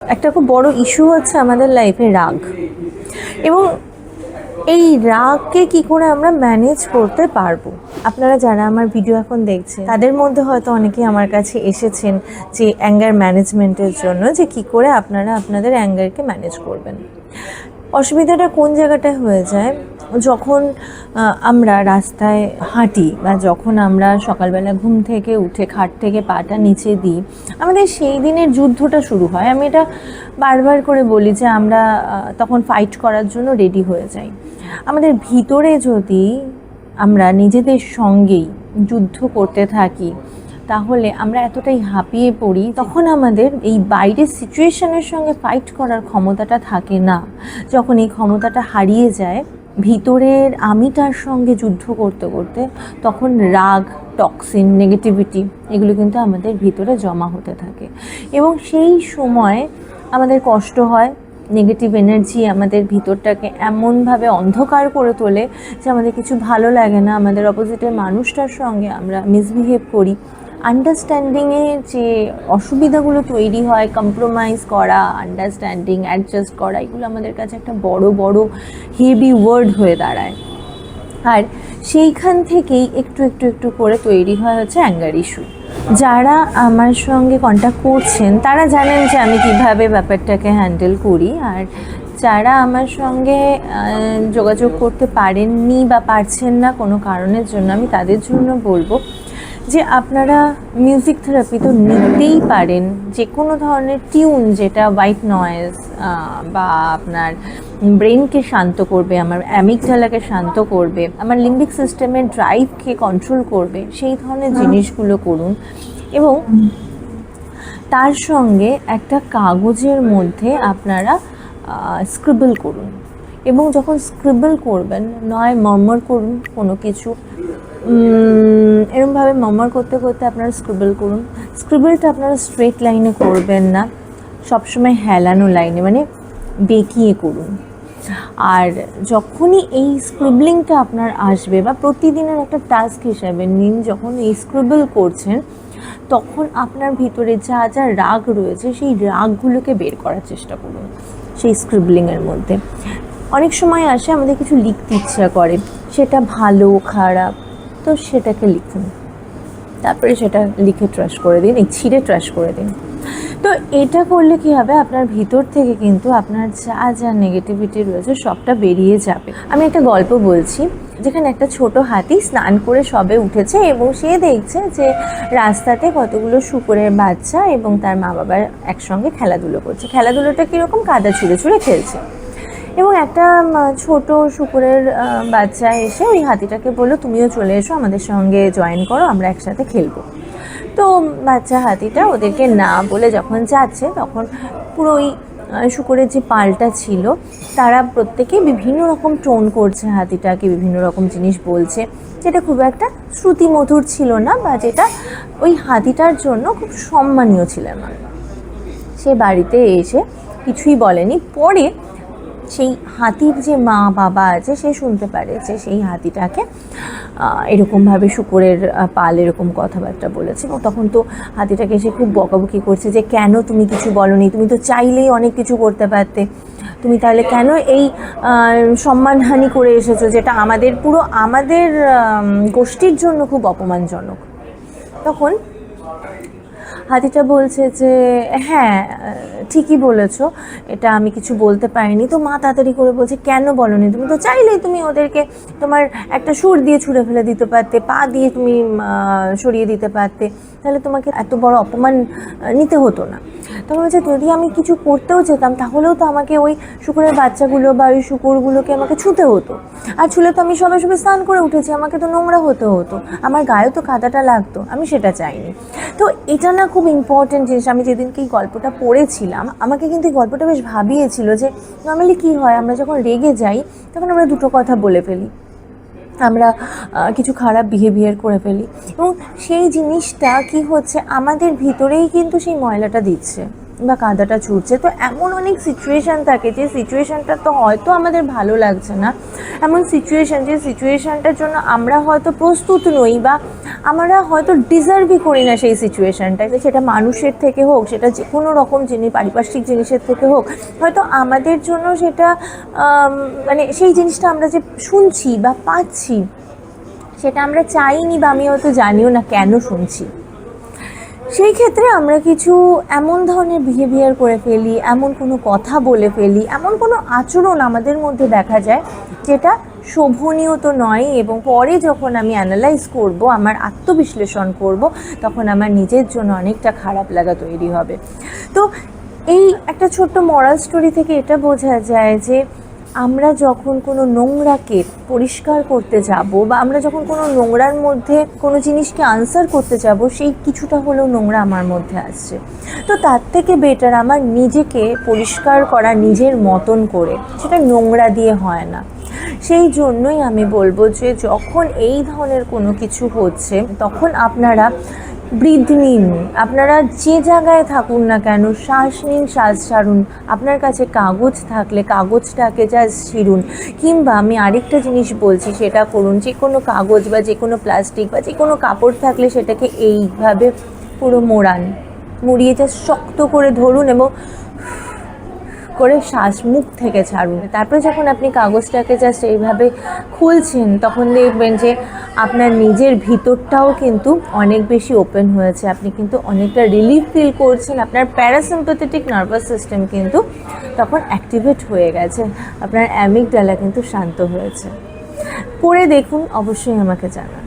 একটা খুব বড় ইস্যু হচ্ছে আমাদের লাইফে রাগ। এবং এই রাগকে কি করে আমরা ম্যানেজ করতে পারবো? আপনারা যারা আমার ভিডিও এখন দেখছেন তাদের মধ্যে হয়তো অনেকেই আমার কাছে এসেছেন যে অ্যাঙ্গার ম্যানেজমেন্টের জন্য, যে কি করে আপনারা আপনাদের অ্যাঙ্গারকে ম্যানেজ করবেন। অসুবিধাটা কোন জায়গাটায় হয়ে যায়, যখন আমরা রাস্তায় হাঁটি বা যখন আমরা সকালবেলা ঘুম থেকে উঠে খাট থেকে পাটা নিচে দিই, আমাদের সেই দিনের যুদ্ধটা শুরু হয়। আমি এটা বারবার করে বলি যে আমরা তখন ফাইট করার জন্য রেডি হয়ে যাই। আমাদের ভিতরে যদি আমরা নিজেদের সঙ্গেই যুদ্ধ করতে থাকি, তাহলে আমরা এতটাই হাঁপিয়ে পড়ি, তখন আমাদের এই বাইরের সিচুয়েশনের সঙ্গে ফাইট করার ক্ষমতাটা থাকে না। যখন এই ক্ষমতাটা হারিয়ে যায় ভিতরের আমিটার সঙ্গে যুদ্ধ করতে করতে, তখন রাগ, টক্সিন, নেগেটিভিটি এগুলো কিন্তু আমাদের ভিতরে জমা হতে থাকে এবং সেই সময় আমাদের কষ্ট হয়। নেগেটিভ এনার্জি আমাদের ভিতরটাকে এমনভাবে অন্ধকার করে তোলে যে আমাদের কিছু ভালো লাগে না, আমাদের অপোজিটের মানুষটার সঙ্গে আমরা মিসবিহেভ করি। আন্ডারস্ট্যান্ডিংয়ের যে অসুবিধাগুলো তৈরি হয়, কম্প্রোমাইজ করা, আন্ডারস্ট্যান্ডিং, অ্যাডজাস্ট করা, এগুলো আমাদের কাছে একটা বড় বড় হেভি ওয়ার্ড হয়ে দাঁড়ায়। আর সেইখান থেকেই একটু একটু একটু করে তৈরি হয় হচ্ছে অ্যাঙ্গার ইস্যু। যারা আমার সঙ্গে কন্ট্যাক্ট করছেন তারা জানেন যে আমি কিভাবে ব্যাপারটাকে হ্যান্ডেল করি। আর যারা আমার সঙ্গে যোগাযোগ করতে পারেননি বা পারছেন না কোনো কারণের জন্য, আমি তাদের জন্য বলবো যে আপনারা মিউজিক থেরাপি তো নিতেই পারেন। যে কোনো ধরনের টিউন যেটা হোয়াইট নয়েজ বা আপনার ব্রেনকে শান্ত করবে, আমার অ্যামিগডালাকে শান্ত করবে, আমার লিম্বিক সিস্টেমের ড্রাইভকে কন্ট্রোল করবে, সেই ধরনের জিনিসগুলো করুন। এবং তার সঙ্গে একটা কাগজের মধ্যে আপনারা স্ক্রিবল করুন। এবং যখন স্ক্রিবল করবেন, নয় মর্মর করুন কোনো কিছু, এরকমভাবে মর্মর করতে করতে আপনারা স্ক্রিবল করুন। স্ক্রিবলটা আপনারা স্ট্রেট লাইনে করবেন না, সবসময় হেলানো লাইনে, মানে বেঁকিয়ে করুন। আর যখনই এই স্ক্রিবলিংটা আপনার আসবে, বা প্রতিদিনের একটা টাস্ক হিসাবে নিন, যখন এই স্ক্রিবল করছেন তখন আপনার ভিতরে যা যা রাগ রয়েছে সেই রাগগুলোকে বের করার চেষ্টা করুন সেই স্ক্রিবলিংয়ের মধ্যে। অনেক সময় আসে আমাদের কিছু লিখতে ইচ্ছা করে, সেটা ভালো খারাপ, তো সেটাকে লিখুন, তারপরে সেটা লিখে ট্রাশ করে দিন, ছিঁড়ে ট্রাশ করে দিন। তো এটা করলে কী হবে, আপনার ভিতর থেকে কিন্তু আপনার যা যা নেগেটিভিটি রয়েছে সবটা বেরিয়ে যাবে। আমি একটা গল্প বলছি, যেখানে একটা ছোট হাতি স্নান করে সবে উঠেছে এবং সে দেখছে যে রাস্তাতে কতগুলো শূকরের বাচ্চা এবং তার মা বাবার একসঙ্গে খেলাধুলো করছে। খেলাধুলোটা কীরকম, কাদা ছুঁড়ে ছুঁড়ে খেলছে। এবং একটা ছোট শূকরের বাচ্চা এসে ওই হাতিটাকে বললো, তুমিও চলে এসো, আমাদের সঙ্গে জয়েন করো, আমরা একসাথে খেলবো। তো বাচ্চা হাতিটা ওদেরকে না বলে যখন যাচ্ছে, তখন পুরো ওই শূকরের যে পালটা ছিল তারা প্রত্যেকেই বিভিন্ন রকম টোন করছে, হাতিটাকে বিভিন্ন রকম জিনিস বলছে, যেটা খুব একটা শ্রুতিমধুর ছিল না, বা যেটা ওই হাতিটার জন্য খুব সম্মানীয় ছিল না। সে বাড়িতে এসে কিছুই বলেনি। পরে সেই হাতির যে মা বাবা আছে, সে শুনতে পারে যে সেই হাতিটাকে এরকমভাবে শূকরের পাল এরকম কথাবার্তা বলেছে। এবং তখন তো হাতিটাকে সে খুব বকাবকি করছে যে কেন তুমি কিছু বলনি, তুমি তো চাইলেই অনেক কিছু করতে পারতে, তুমি তাহলে কেন এই সম্মানহানি করে এসেছো, যেটা আমাদের পুরো আমাদের গোষ্ঠীর জন্য খুব অপমানজনক। তখন হাতিটা বলছে যে হ্যাঁ ঠিকই বলেছো, এটা আমি কিছু বলতে পারিনি। তো মা তাড়াতাড়ি করে বলছে, কেন বলনি, তুমি তো চাইলেই তুমি ওদেরকে তোমার একটা সুর দিয়ে ছুঁড়ে ফেলে দিতে পারতে, পা দিয়ে তুমি সরিয়ে দিতে পারতে, তাহলে তোমাকে এত বড় অপমান নিতে হতো না। তখন বলছে, যদি আমি কিছু করতেও যেতাম তাহলেও তো আমাকে ওই শূকরের বাচ্চাগুলো বা ওই শূকরগুলোকে আমাকে ছুঁতে হতো, আর ছুলে তো আমি সবে সবে স্নান করে উঠেছি, আমাকে তো নোংরা হতে হতো, আমার গায়েও তো কাদাটা লাগতো, আমি সেটা চাইনি। তো এটা না খুব ইম্পর্টেন্ট জিনিস। আমি যেদিনকে এই গল্পটা পড়েছিলাম, আমাকে কিন্তু এই গল্পটা বেশ ভাবিয়েছিল যে নর্মালি কী হয়, আমরা যখন রেগে যাই তখন আমরা দুটো কথা বলে ফেলি, আমরা কিছু খারাপ বিহেভিয়ার করে ফেলি, এবং সেই জিনিসটা কি হচ্ছে, আমাদের ভিতরেই কিন্তু সেই ময়লাটা দিচ্ছে। বা কাদাটা ছুটছে। তো এমন অনেক সিচুয়েশান থাকে যে সিচুয়েশানটা তো হয়তো আমাদের ভালো লাগছে না, এমন সিচুয়েশান যে সিচুয়েশানটার জন্য আমরা হয়তো প্রস্তুত নই বা আমরা হয়তো ডিজার্ভই করি না সেই সিচুয়েশানটা। সেটা মানুষের থেকে হোক, সেটা যে কোনো রকম জিনিস, পারিপার্শ্বিক জিনিসের থেকে হোক, হয়তো আমাদের জন্য সেটা মানে সেই জিনিসটা আমরা যে শুনছি বা পাচ্ছি সেটা আমরা চাইনি বা আমি হয়তো জানিও না কেন শুনছি। সেই ক্ষেত্রে আমরা কিছু এমন ধরনের বিহেভিয়ার করে ফেলি, এমন কোনো কথা বলে ফেলি, এমন কোনো আচরণ আমাদের মধ্যে দেখা যায় যেটা শোভনীয় তো নয়, এবং পরে যখন আমি অ্যানালাইজ করব, আমার আত্মবিশ্লেষণ করব, তখন আমার নিজের জন্য অনেকটা খারাপ লাগা তৈরি হবে। তো এই একটা ছোট্ট মরাল স্টোরি থেকে এটা বোঝা যায় যে আমরা যখন কোনো নোংরাকে পরিষ্কার করতে যাব বা আমরা যখন কোনো নোংরার মধ্যে কোনো জিনিসকে আনসার করতে যাব, সেই কিছুটা হলেও নোংরা আমার মধ্যে আসছে। তো তার থেকে বেটার আমার নিজেকে পরিষ্কার করা নিজের মতন করে, সেটা নোংরা দিয়ে হয় না। সেই জন্যই আমি বলবো যে যখন এই ধরনের কোনো কিছু হচ্ছে তখন আপনারা ব্রিথ নিন, আপনারা যে জায়গায় থাকুন না কেন, শ্বাস নিন, শ্বাস ছাড়ুন। আপনার কাছে কাগজ থাকলে কাগজটাকে জাস্ট ছিঁড়ুন, কিংবা আমি আরেকটা জিনিস বলছি সেটা করুন, যে কোনো কাগজ বা যে কোনো প্লাস্টিক বা যে কোনো কাপড় থাকলে সেটাকে এইভাবে পুরো মুড়িয়ে জাস্ট শক্ত করে ধরুন এবং করে শ্বাস মুখ থেকে ছাড়ুন। তারপরে যখন আপনি কাগজটাকে জাস্ট এইভাবে খুলছেন তখন দেখবেন যে আপনার নিজের ভিতরটাও কিন্তু অনেক বেশি ওপেন হয়েছে, আপনি কিন্তু অনেকটা রিলিফ ফিল করছেন, আপনার প্যারাসিম্প্যাথেটিক নার্ভাস সিস্টেম কিন্তু তখন অ্যাক্টিভেট হয়ে গেছে, আপনার অ্যামিগডালা কিন্তু শান্ত হয়েছে। করে দেখুন, অবশ্যই আমাকে জানান।